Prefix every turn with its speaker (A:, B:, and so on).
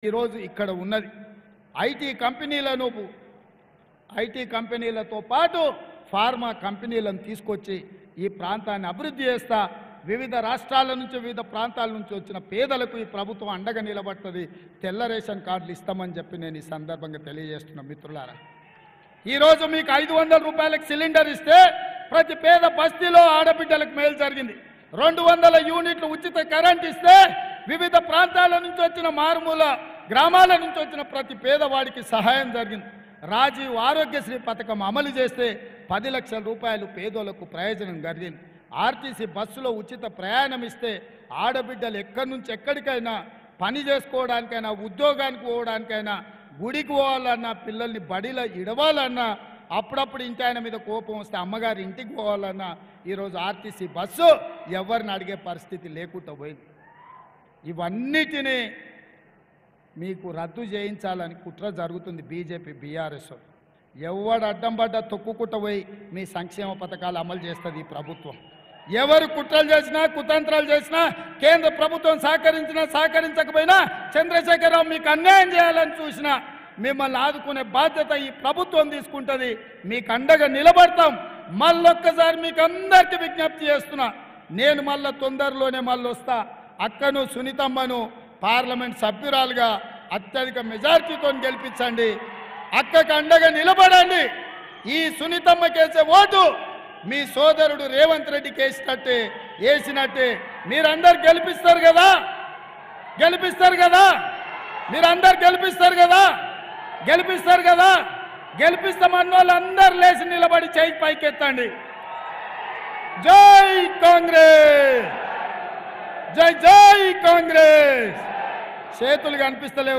A: ఈరోజు ఇక్కడ ఉన్నది ఐటీ కంపెనీలతో పాటు ఫార్మా కంపెనీలను తీసుకొచ్చి ఈ ప్రాంతాన్ని అభివృద్ధి చేస్తా వివిధ రాష్ట్రాల నుంచి వివిధ ప్రాంతాల నుంచి వచ్చిన పేదలకు ఈ ప్రభుత్వం అండగా నిలబడుతుంది తెల్ల రేషన్ కార్డులు ఇస్తామని చెప్పి నేను ఈ సందర్భంగా తెలియజేస్తున్నా మిత్రులారా ఈరోజు మీకు 500 రూపాయలకు సిలిండర్ ఇస్తే ప్రతి పేద బస్తీలో ఆడబిడ్డలకు మేలు జరిగింది 200 యూనిట్లు ఉచిత కరెంట్ ఇస్తే వివిధ ప్రాంతాల నుంచి వచ్చిన మారుమూల గ్రామాల నుంచి వచ్చిన ప్రతి పేదవాడికి సహాయం జరిగింది రాజీవ్ ఆరోగ్యశ్రీ పథకం అమలు చేస్తే 10 లక్షల రూపాయలు పేదోళ్లకు ప్రయోజనం జరిగింది ఆర్టీసీ బస్సులో ఉచిత ప్రయాణం ఇస్తే ఆడబిడ్డలు ఎక్కడి నుంచి ఎక్కడికైనా పని చేసుకోవడానికైనా ఉద్యోగానికి పోవడానికైనా గుడికి పోవాలన్నా పిల్లల్ని బడిలో ఇడవాలన్నా అప్పుడప్పుడు ఇంటి ఆయన మీద కోపం వస్తే అమ్మగారి ఇంటికి పోవాలన్నా ఈరోజు ఆర్టీసీ బస్సు ఎవరిని అడిగే పరిస్థితి లేకుండా పోయింది ఇవన్నిటినీ మీకు రద్దు చేయించాలని కుట్ర జరుగుతుంది బీజేపీ బీఆర్ఎస్ ఎవడు అడ్డం పడ్డా తొక్కుకుంటూ పోయి మీ సంక్షేమ పథకాలు అమలు చేస్తుంది ఈ ప్రభుత్వం ఎవరు కుట్రలు చేసినా కుతంత్రాలు చేసినా కేంద్ర ప్రభుత్వం సహకరించినా సహకరించకపోయినా చంద్రశేఖరరావు మీకు అన్యాయం చేయాలని చూసినా మిమ్మల్ని ఆదుకునే బాధ్యత ఈ ప్రభుత్వం తీసుకుంటుంది మీకు అండగా నిలబడతాం మళ్ళొక్కసారి మీకు అందరికీ విజ్ఞప్తి చేస్తున్నా నేను మళ్ళీ తొందరలోనే వస్తా అక్కను సునీతమ్మను పార్లమెంట్ సభ్యురాలుగా అత్యధిక మెజార్టీతో గెలిపించండి అక్కకు అండగా నిలబడండి ఈ సునీతమ్మకేసే ఓటు మీ సోదరుడు రేవంత్ రెడ్డికి వేసినట్టే మీరందరు గెలిపిస్తారు కదా మీరందరు గెలిపిస్తారు కదా గెలిపిస్తామన్న వాళ్ళందరూ లేచి నిలబడి చేయి పైకెత్తండి జై కాంగ్రెస్ జై జై కాంగ్రెస్ చేతులు కనిపిస్తలేవు